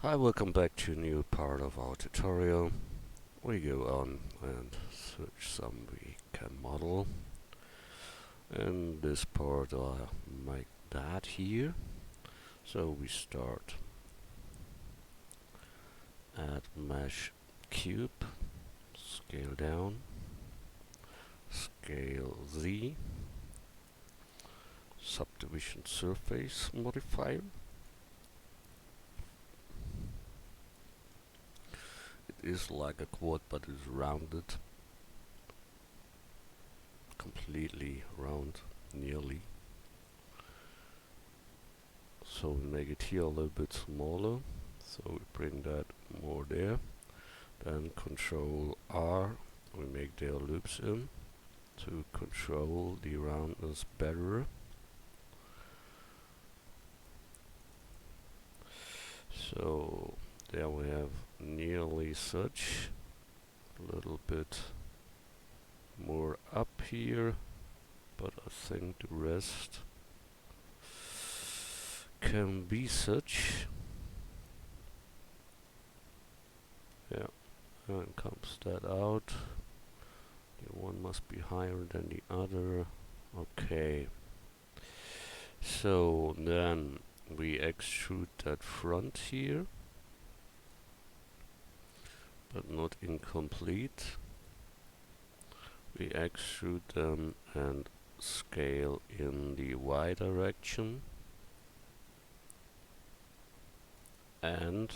Hi, welcome back to a new part of our tutorial. We go on and search some we can model. In this part I'll make that here. So we start at mesh cube, scale down, scale Z, subdivision surface modifier. It is like a quad but it's rounded, completely round, nearly. So we make it here a little bit smaller, so we bring that more there. Then Control R, we make their loops in to control the roundness better. So there we have nearly such, a little bit more up here, but I think the rest can be such. Yeah, and comes that out. The one must be higher than the other. Okay. So then we extrude that front here, but not incomplete. We extrude them and scale in the Y direction and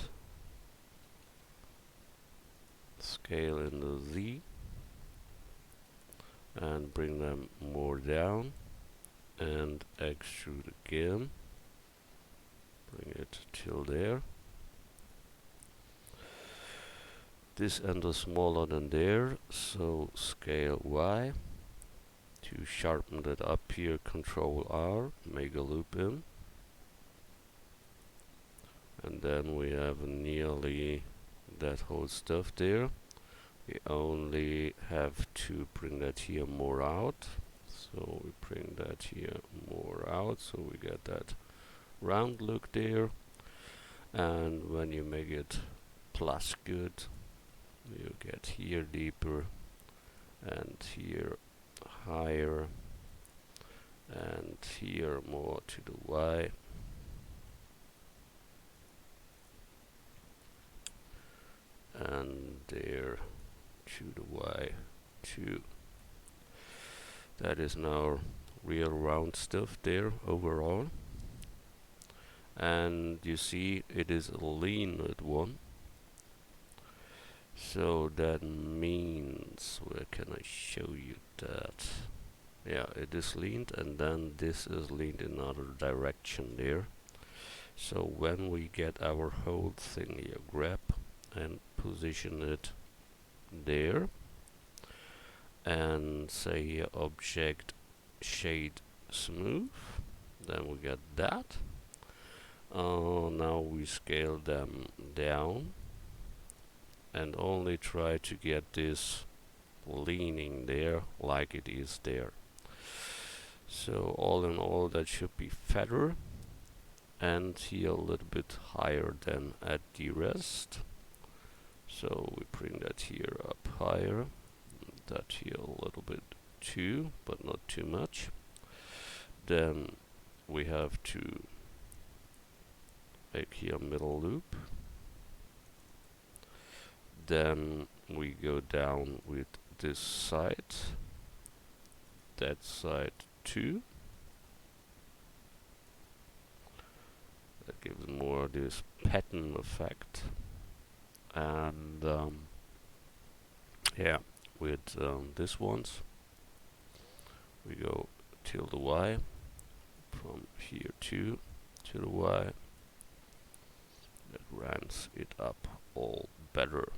scale in the Z and bring them more down and extrude again, bring it till there. This end is smaller than there, so scale Y. To sharpen that up here, Control R, make a loop in. And then we have nearly that whole stuff there. We only have to bring that here more out. So we bring that here more out, so we get that round look there. And when you make it plus good, you get here deeper and here higher and here more to the Y. And there to the Y too. That is now real round stuff there overall. And you see it is a leaned one. So that means, where can I show you that? Yeah, it is leaned and then this is leaned in another direction there. So when we get our whole thing here, grab and position it there and say here object shade smooth, then we get that. Now we scale them down and only try to get this leaning there like it is there. So all in all that should be fatter and here a little bit higher than at the rest. So we bring that here up higher, that here a little bit too, but not too much. Then we have to make here a middle loop. Then we go down with this side, that side too. That gives more this pattern effect. And yeah, with this ones we go till the Y, from here to the Y. That ramps it up all better.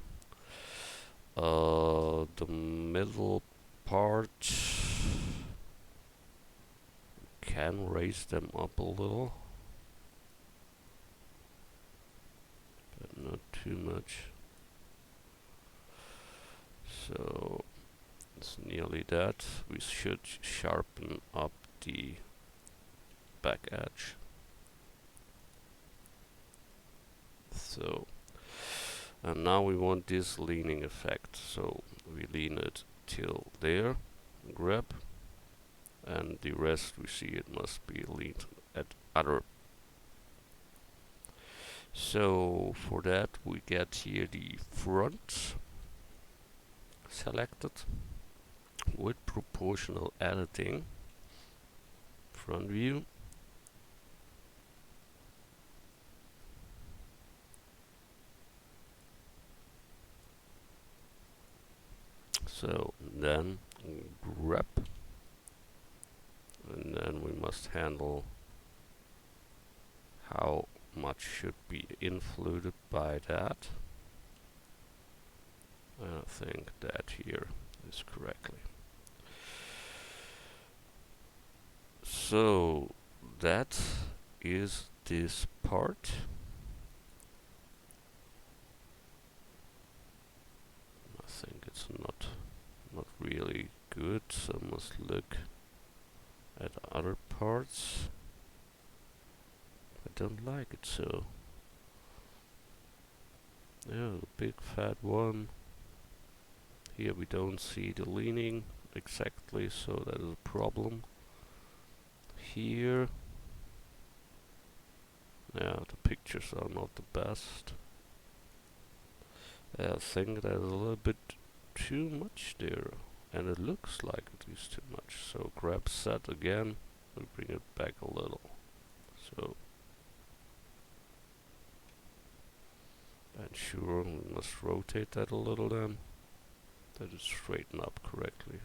The middle part can raise them up a little, but not too much. So it's nearly that. We should sharpen up the back edge. So, and now we want this leaning effect. So we lean it till there, grab, and the rest we see it must be leaned at other. So for that we get here the front selected with proportional editing, front view. So then grab, and then we must handle how much should be influenced by that. I think that here is correctly. So that is this part. I think it's not really good, so I must look at other parts. I don't like it so. Yeah, the big fat one. Here we don't see the leaning exactly, so that is a problem. Here, yeah, the pictures are not the best. I think there's a little bit too much there, and it looks like it is too much. So grab set again, we bring it back a little. So, and sure, we must rotate that a little then, that it straighten up correctly.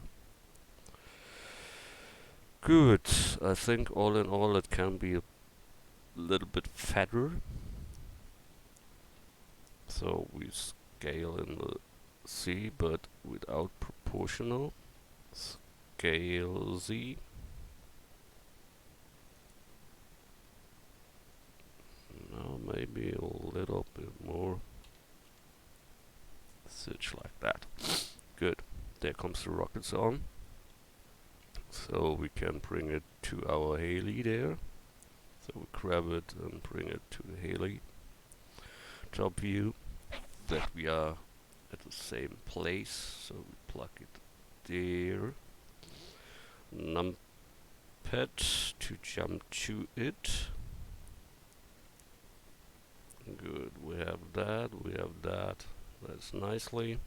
Good, I think all in all it can be a little bit fatter. So we scale in the C, but without proportional. Scale Z. Now maybe a little bit more. Switch like that. Good. There comes the rockets on. So we can bring it to our heli there. So we grab it and bring it to the heli. Top view. That we are at the same place. So we plug it there. Numpad to jump to it. Good, we have that, that's nicely.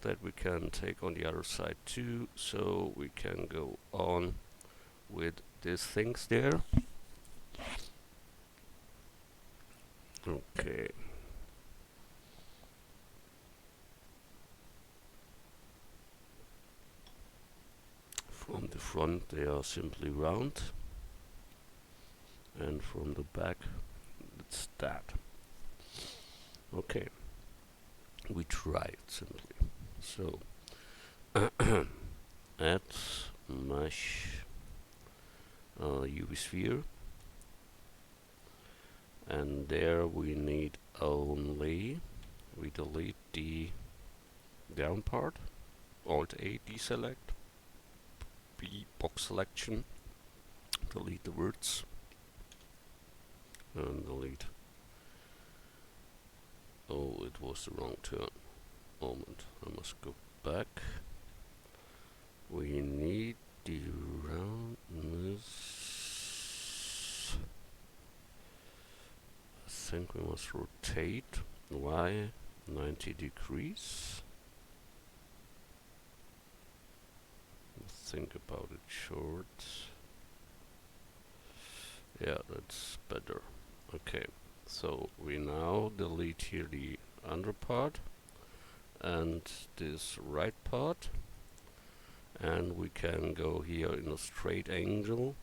That we can take on the other side too, so we can go on with these things there. Okay. From the front they are simply round, and from the back it's that. Okay, we try it simply. So add mesh UV sphere, and there we need only, we delete the down part, Alt A deselect, B box selection, delete the words, and delete. Oh, it was the wrong turn. Moment, I must go back. We need the roundness. I think we must rotate Y 90 degrees. Think about it short. Yeah, that's better. Okay, so we now delete here the under part and this right part, and we can go here in a straight angle.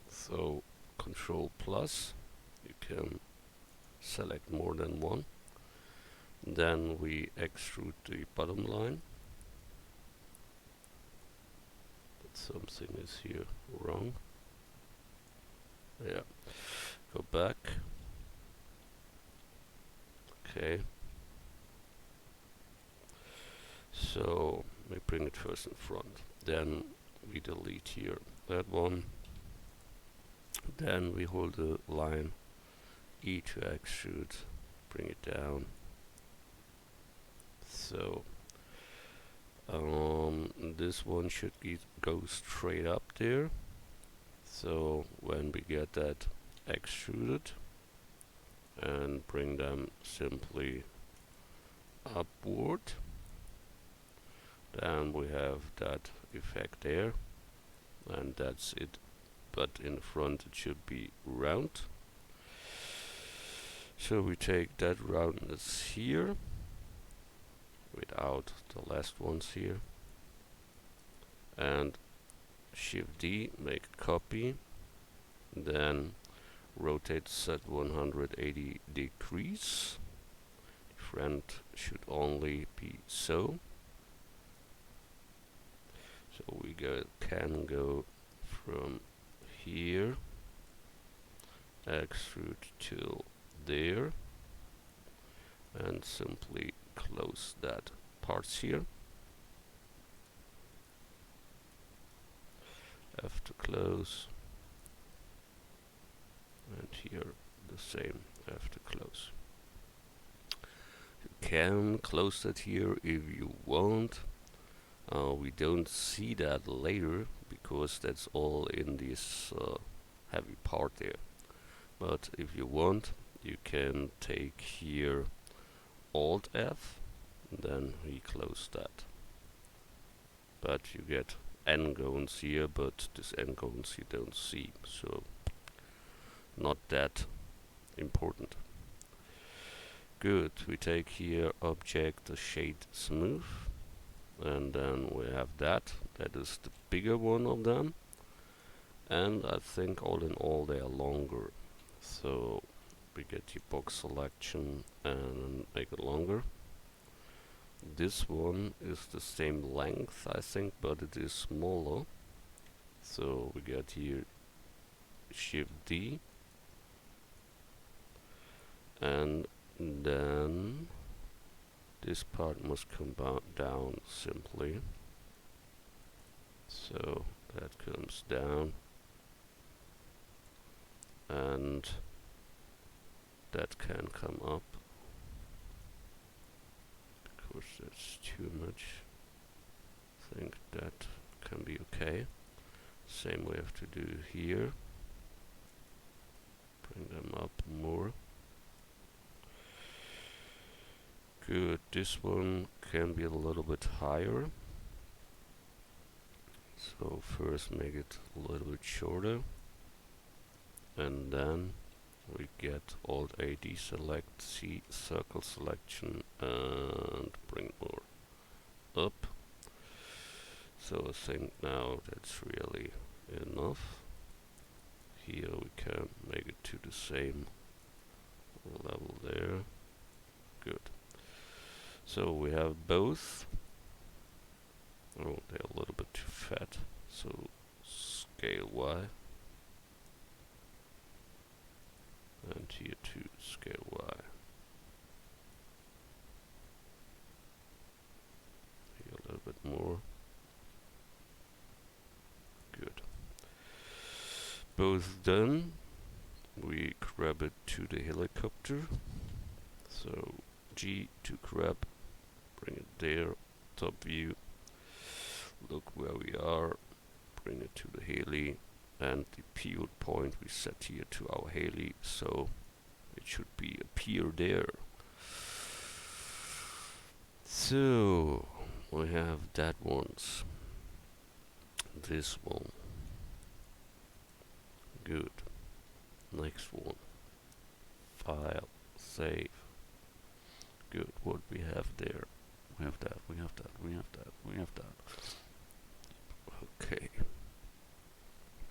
So Control plus, you can select more than one. Then we extrude the bottom line. But something is here wrong. Yeah, go back. Okay. So we bring it first in front. Then we delete here that one. Then we hold the line E to extrude bring it down. So this one should go straight up there. So when we get that extruded and bring them simply upward, then we have that effect there, and that's it. But in front it should be round. So we take that roundness here without the last ones here, and Shift D, make a copy, then rotate set 180 degrees. Front should only be so. So we can go from here, extrude till there, and simply close that parts here. F to close, and here the same, F to close. You can close that here if you want. We don't see that later because that's all in this heavy part there. But if you want, you can take here Alt F and then reclose that. But you get n-gones here, but this n-gones you don't see, so not that important. Good, we take here object shade smooth, and then we have that is the bigger one of them, and I think all in all they are longer, so we get the box selection and make it longer. This one is the same length I think, but it is smaller, so we get here Shift D, and then this part must come down simply, so that comes down, and that can come up because that's too much. I think that can be okay. Same we have to do here, bring them up more. Good, this one can be a little bit higher, so first make it a little bit shorter, and then we get Alt A, deselect, C, circle selection, and bring more up. So I think now that's really enough. Here we can make it to the same level there. Good. So we have both. Oh, they're a little bit too fat. So scale Y. And here to scale Y. Here a little bit more. Good. Both done. We grab it to the helicopter. So G to grab, bring it there, top view. Look where we are, bring it to the heli, and the pivot point we set here to our heli, so it should be appear there. So we have that ones. This one. Good. Next one. File. Save. Good. What we have there? We have that. We have that. We have that. We have that. Okay.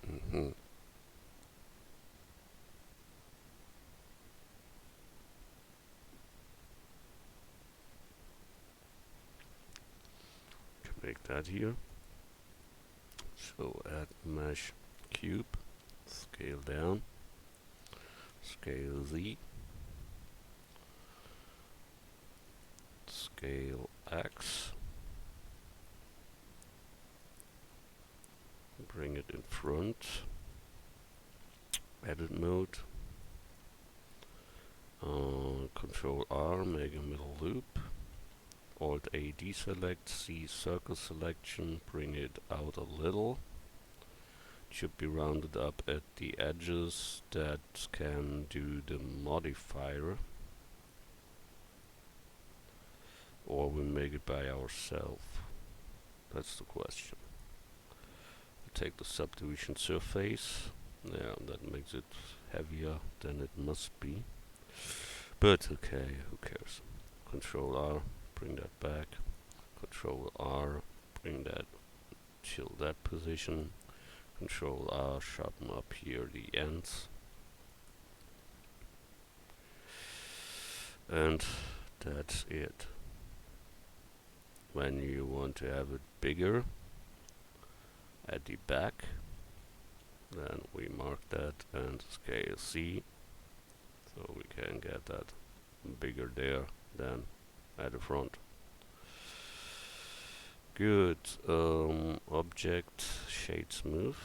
Can make that here. So add mesh cube, scale down, scale Z, scale X, bring it in front, edit mode, Control R, make a middle loop. Alt A deselect, C circle selection, bring it out a little. Should be rounded up at the edges. That can do the modifier. Or we make it by ourselves. That's the question. Take the subdivision surface. Yeah, that makes it heavier than it must be. But okay, who cares? Control R, bring that back. Control R, bring that till that position. Control R, sharpen up here the ends. And that's it. When you want to have it bigger at the back, then we mark that and scale C, so we can get that bigger there than at the front. Good. Object shade smooth.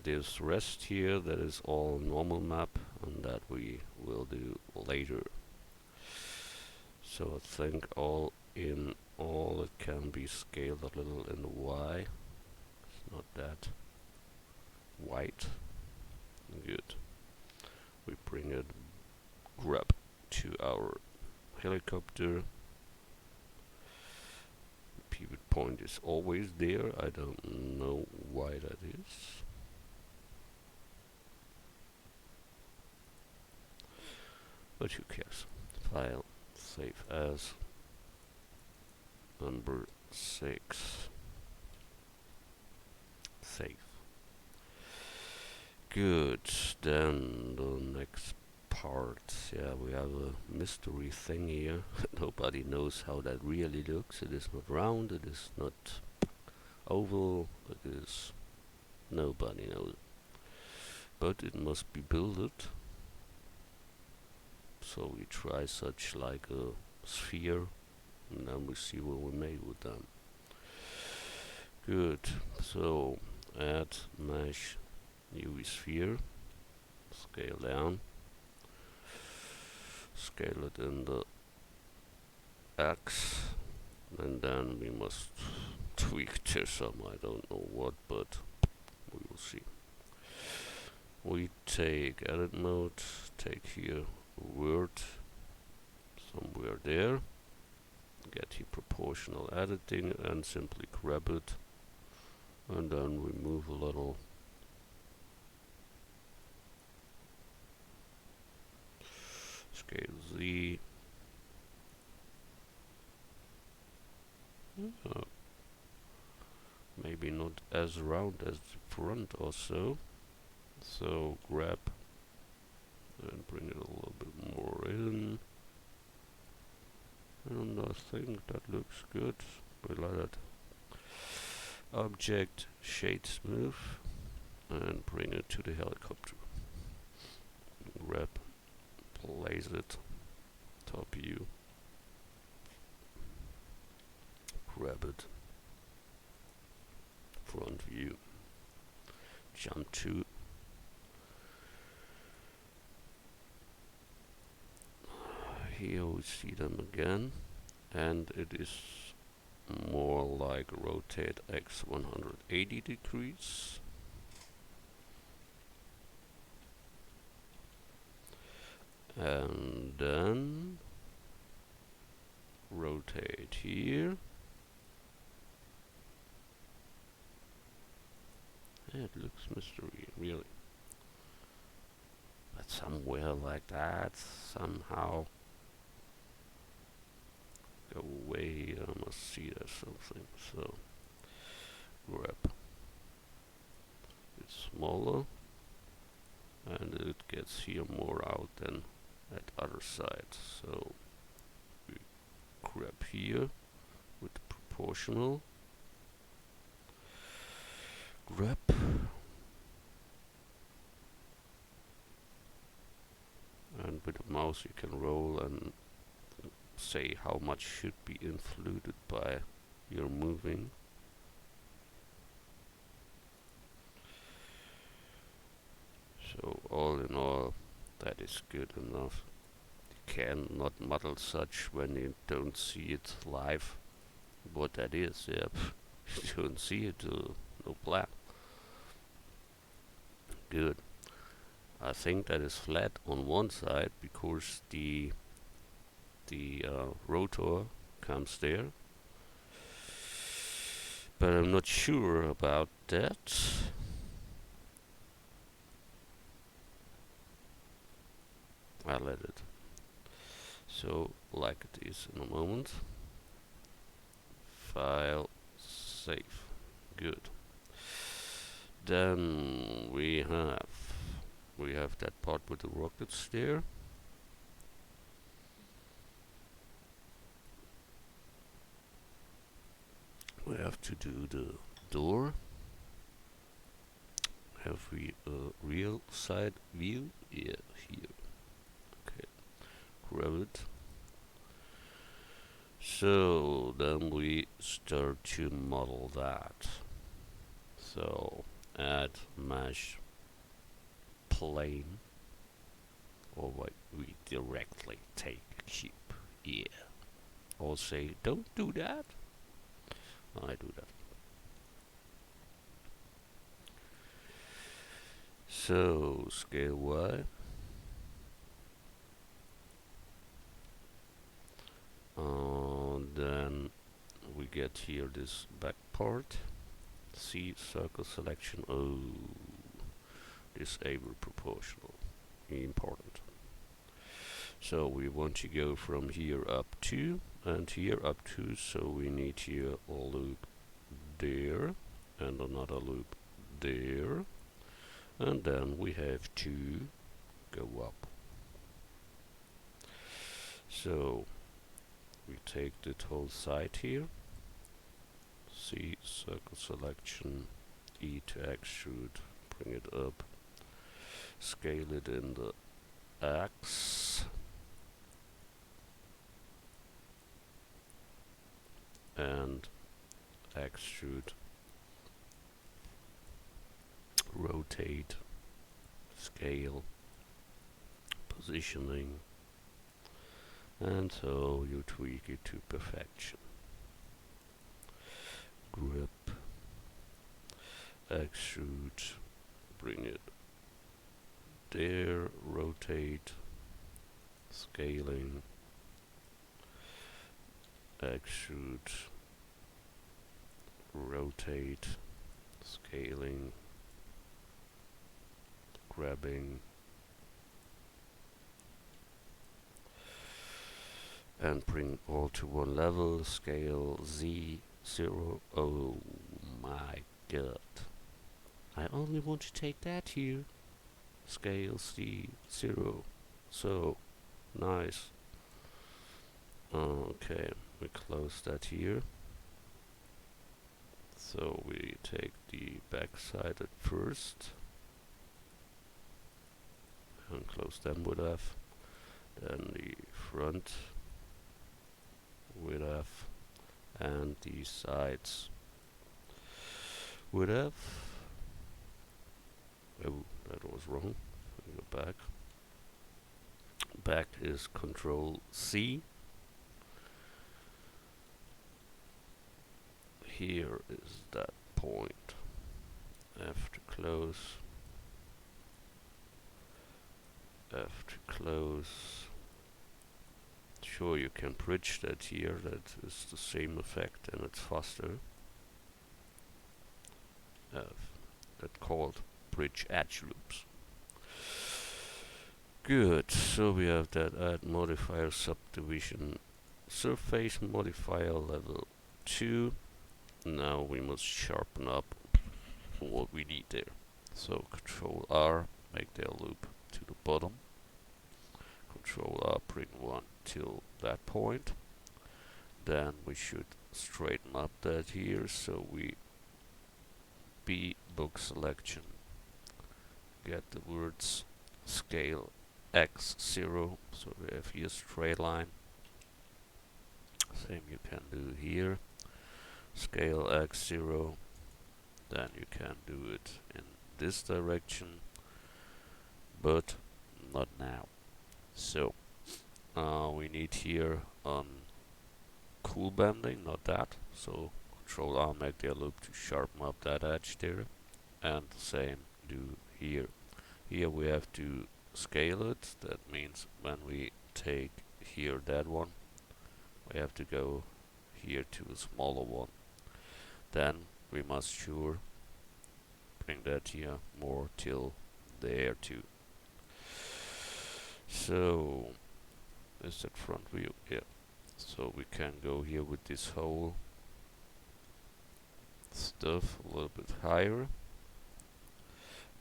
This rest here, that is all normal map, and that we will do later. So I think all in all it can be scaled a little in the Y. It's not that white. Good. We bring it grab to our helicopter. Pivot point is always there. I don't know why that is. But who cares? File, save as, number 6. Save. Good. Then the next part. Yeah, we have a mystery thing here. Nobody knows how that really looks. It is not round, it is not oval, it is... nobody knows. But it must be built. So we try such like a sphere, and then we see what we made with them. Good. So add mesh UV sphere, scale down, scale it in the X, and then we must tweak this some, I don't know what, but we will see. We take edit mode, take here word somewhere there, get here proportional editing and simply grab it, and then we move a little. Scale Z. Maybe not as round as the front or so. So grab and bring it a little bit more in. And I think that looks good. We like that. Object shade smooth and bring it to the helicopter. Grab, place it, top view, grab it, front view, jump to, here we see them again, and it is more like rotate X 180 degrees. And then rotate here. Yeah, it looks mystery, really. But somewhere like that, somehow. Go away, I must see there's something. So, grab. It's smaller. And it gets here more out than at other side. So, we grab here with the proportional. Grab. And with the mouse you can roll and say how much should be influted by your moving. So all in all, that is good enough. cannot model such when you don't see it live. What that is, yeah, you don't see it, no plan. Good. I think that is flat on one side because the rotor comes there, but I'm not sure about that. I'll let it. So, like it is in a moment. File, save. Good. Then we have that part with the rockets there. We have to do the door. Have we a real side view? Yeah, here. Okay, grab it. So then we start to model that. So add mesh plane, or what we directly take a cube. Yeah. Or say don't do that. I do that. So scale Y. Then we get here this back part. C circle selection. Oh, disable proportional. Important. So we want to go from here up to and here up to. So we need here a loop there and another loop there, and then we have to go up. So we take that whole side here, C circle selection, E to extrude, bring it up, scale it in the X, and extrude, rotate, scale, positioning, and so you tweak it to perfection. Grip, extrude, bring it there, rotate, scaling, extrude, rotate, scaling, grabbing, and bring all to one level, scale Z0. Oh my god. I only want to take that here. Scale Z0. So nice. Okay, we close that here. So we take the back side at first and close them with F. Then the front with F and the sides with F. Oh, that was wrong. Go back. Back is Control C. Here is that point. F to close. F to close. Sure, you can bridge that here. That is the same effect, and it's faster. That's called bridge edge loops. Good. So we have that add modifier subdivision surface modifier level 2. Now we must sharpen up what we need there. So Control R, make that loop to the bottom. Control R, bring one till that point. Then we should straighten up that here, so we B book selection, get the words scale X0, so we have here straight line. Same you can do here, scale X0, then you can do it in this direction, but not now. So we need here cool bending, not that. So Control R make the loop to sharpen up that edge there, and the same do here. Here we have to scale it. That means when we take here that one, we have to go here to a smaller one. Then we must sure bring that here more till there too. So is that front view? Yeah. So we can go here with this whole stuff a little bit higher,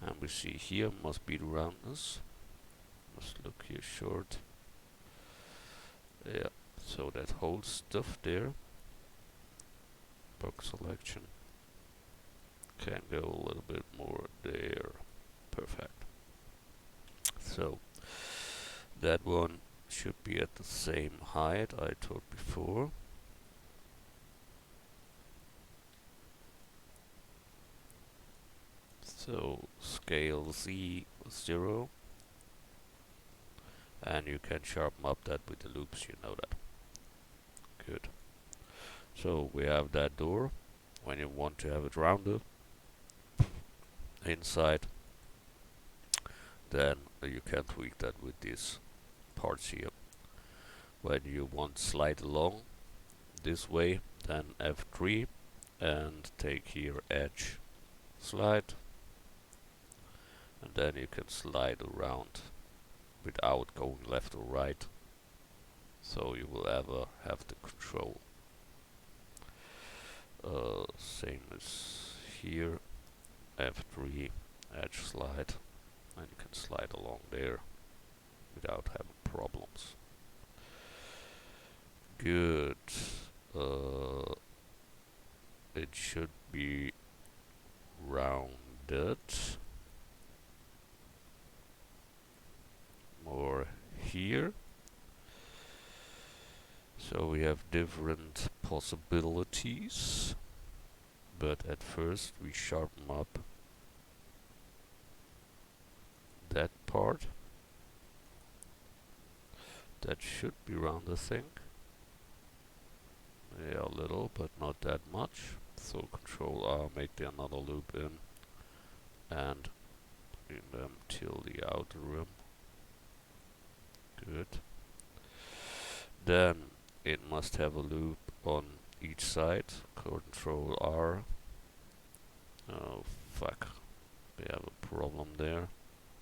and we see here must be the roundness. Must look here short. Yeah. So that whole stuff there, box selection, can go a little bit more there. Perfect. So that one should be at the same height I told before. So scale Z0, and you can sharpen up that with the loops, you know that. Good. So we have that door. When you want to have it rounded inside, then you can tweak that with these parts here. When you want to slide along this way, then F3 and take here edge slide, and then you can slide around without going left or right, so you will ever have the control. Same as here, F3 edge slide, and you can slide along there without having problems. Good. It should be rounded more here. So we have different possibilities, but at first we sharpen up that part. That should be round, I think. Yeah, a little, but not that much. So Control R, make the another loop in, and bring them till the outer rim. Good. Then it must have a loop on each side. Control R. Oh fuck, we have a problem there,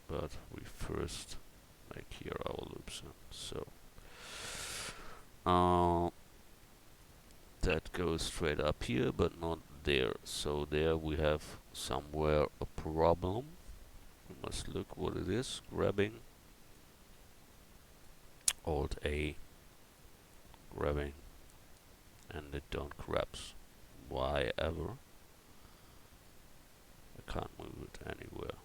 but we first make here our loops in. So that goes straight up here, but not there. So there we have somewhere a problem. We must look what it is. Grabbing, Alt A, grabbing, and it don't grabs. Why ever? I can't move it anywhere.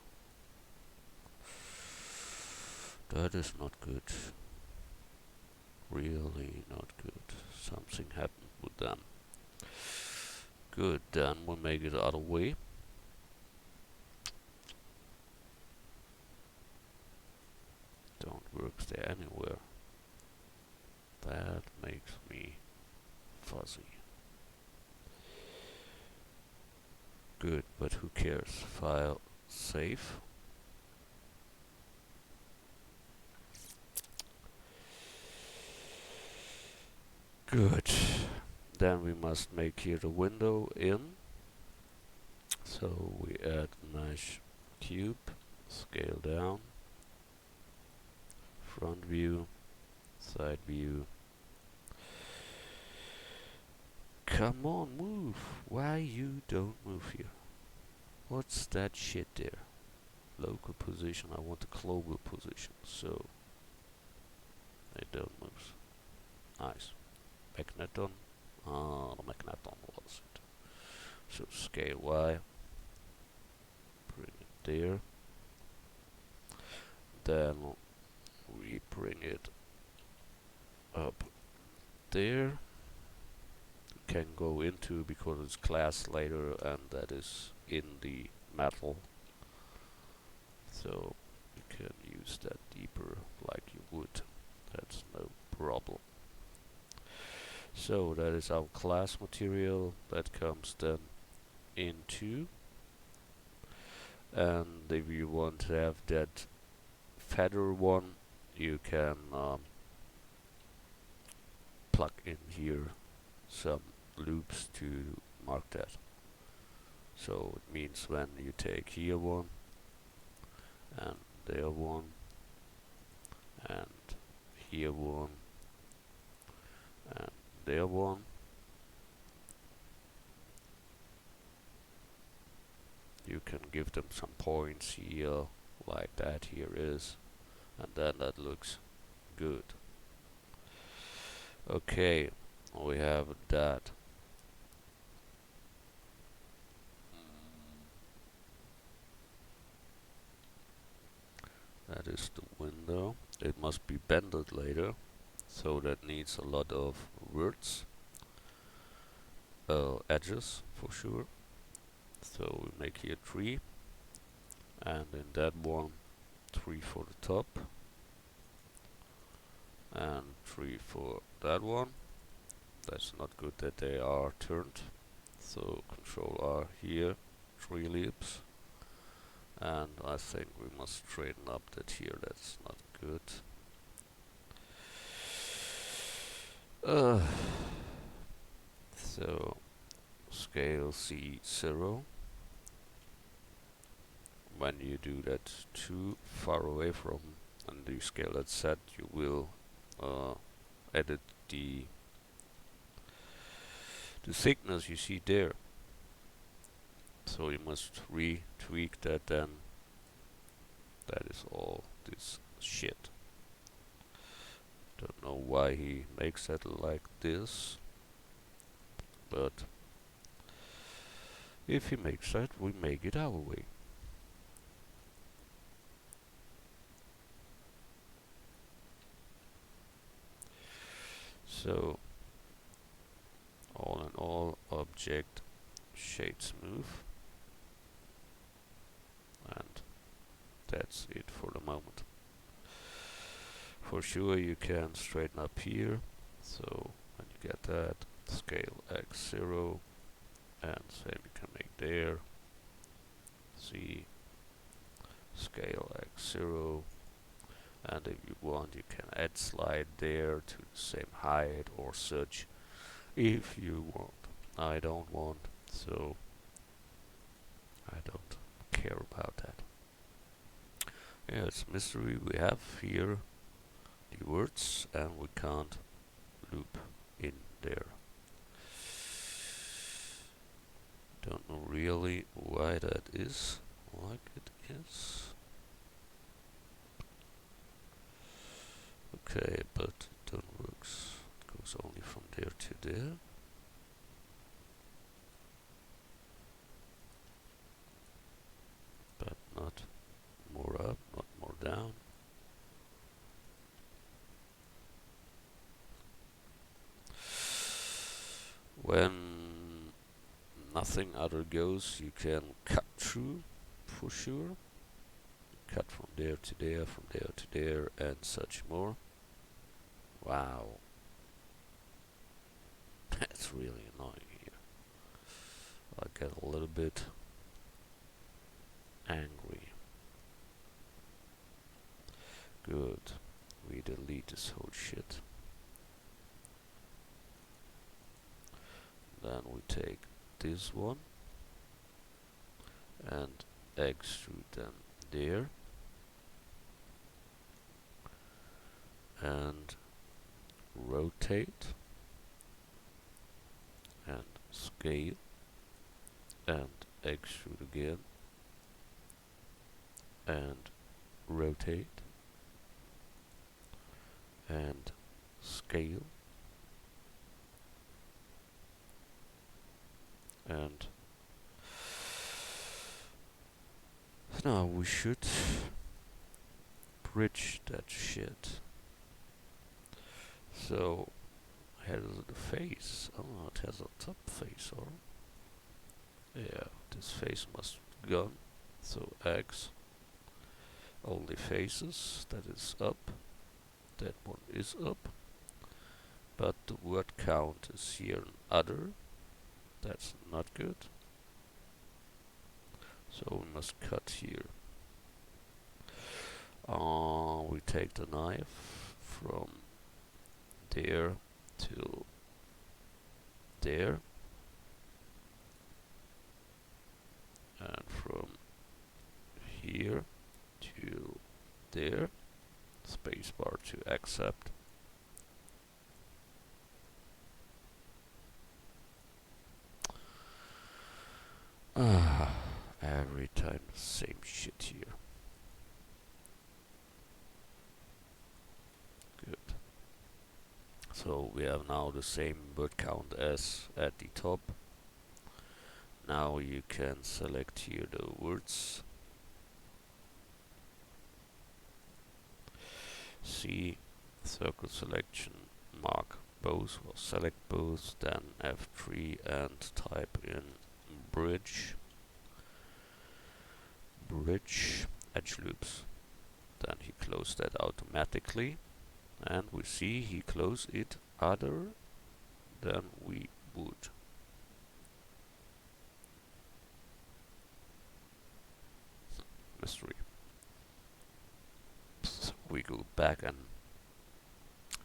That is not good. Really not good. Something happened with them. Good, then we'll make it the other way. Don't work there anywhere. That makes me fuzzy. Good, but who cares? File, save. Good. Then we must make here the window in. So we add a nice cube, scale down, front view, side view. Come on, move! Why you don't move here? What's that shit there? Local position, I want the global position, so they don't move. Nice. Magneton. Ah, the magneton was it. So scale Y, bring it there. Then we bring it up there. Can go into because it's glass later, and that is in the metal, so you can use that deeper like you would. That's no problem. So that is our class material that comes then into, and if you want to have that feather one, you can plug in here some loops to mark that. So it means when you take here one and there one and here one and there one, you can give them some points here like that here is, and then that looks good. Okay, we have that. That is the window. It must be bended later, so that needs a lot of words, edges for sure. So we make here 3, and in that one 3 for the top, and 3 for that one. That's not good that they are turned. So Control R here, 3 loops. And I think we must straighten up that here, that's not good. So scale C0. When you do that too far away from and you scale that set, you will edit the thickness you see there. So you must retweak that then. That is all this shit. Don't know why he makes that like this, but if he makes that, we make it our way. So all in all, object shade smooth, and that's it for the moment. For sure you can straighten up here, so when you get that, scale x0, and same you can make there. See, scale x0, and if you want you can add slide there to the same height or such if you want. I don't want, so I don't care about that. Yeah, it's a mystery. We have here the words and we can't loop in there. Don't know really why that is like it is. Okay, but it don't works. It goes only from there to there. But not more up, not more down. When nothing other goes, you can cut through for sure. Cut from there to there, from there to there, and such more. Wow. That's really annoying here. I get a little bit angry. Good. We delete this whole shit. Then we take this one and extrude them there. And rotate and scale and extrude again and rotate and scale and now we should bridge that shit. So has the face. Oh, it has a top face, or yeah, this face must be gone. So X only faces, that is up. That one is up. but the word count is here in other. That's not good. So we must cut here. We take the knife from there to there, and from here to there, spacebar to accept. Every time the same shit here. Good. So we have now the same word count as at the top. Now you can select here the words. C, circle selection, mark both or select both, then F3 and type in bridge edge loops. Then he closed that automatically, and we see he closed it other than we would. Mystery. So we go back and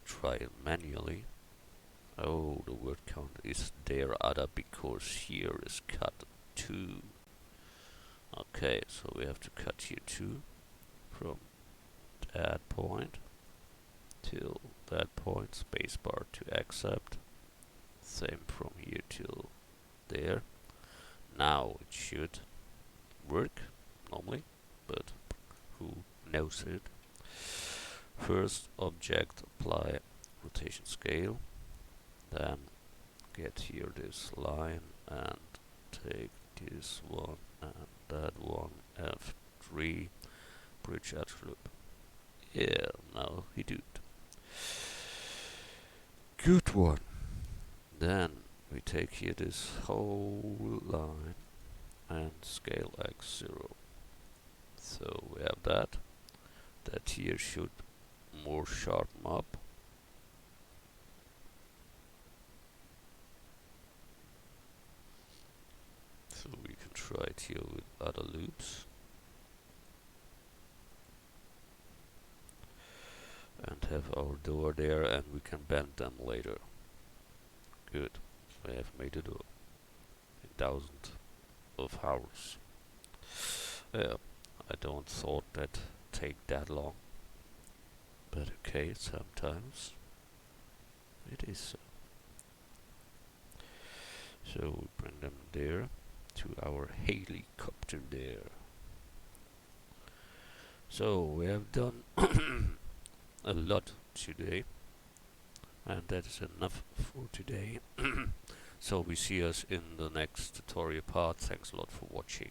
try it manually. Oh, the word count is there other because here is cut 2. Okay, so we have to cut here 2 from that point till that point, spacebar to accept. Same from here till there. Now it should work normally, but who knows it? First object, apply rotation scale, then get here this line and take this one and that one, F3, bridge edge loop. Yeah, now he did. Good one. Then we take here this whole line and scale x0. So we have that. That here should more sharpen up. So we can try it here with other loops. And have our door there, and we can bend them later. Good. We have made a door in thousands of hours. I don't thought that take that long. But okay, sometimes it is so. So we bring them there to our helicopter there. So we have done a lot today, and that is enough for today. So we see us in the next tutorial part. Thanks a lot for watching.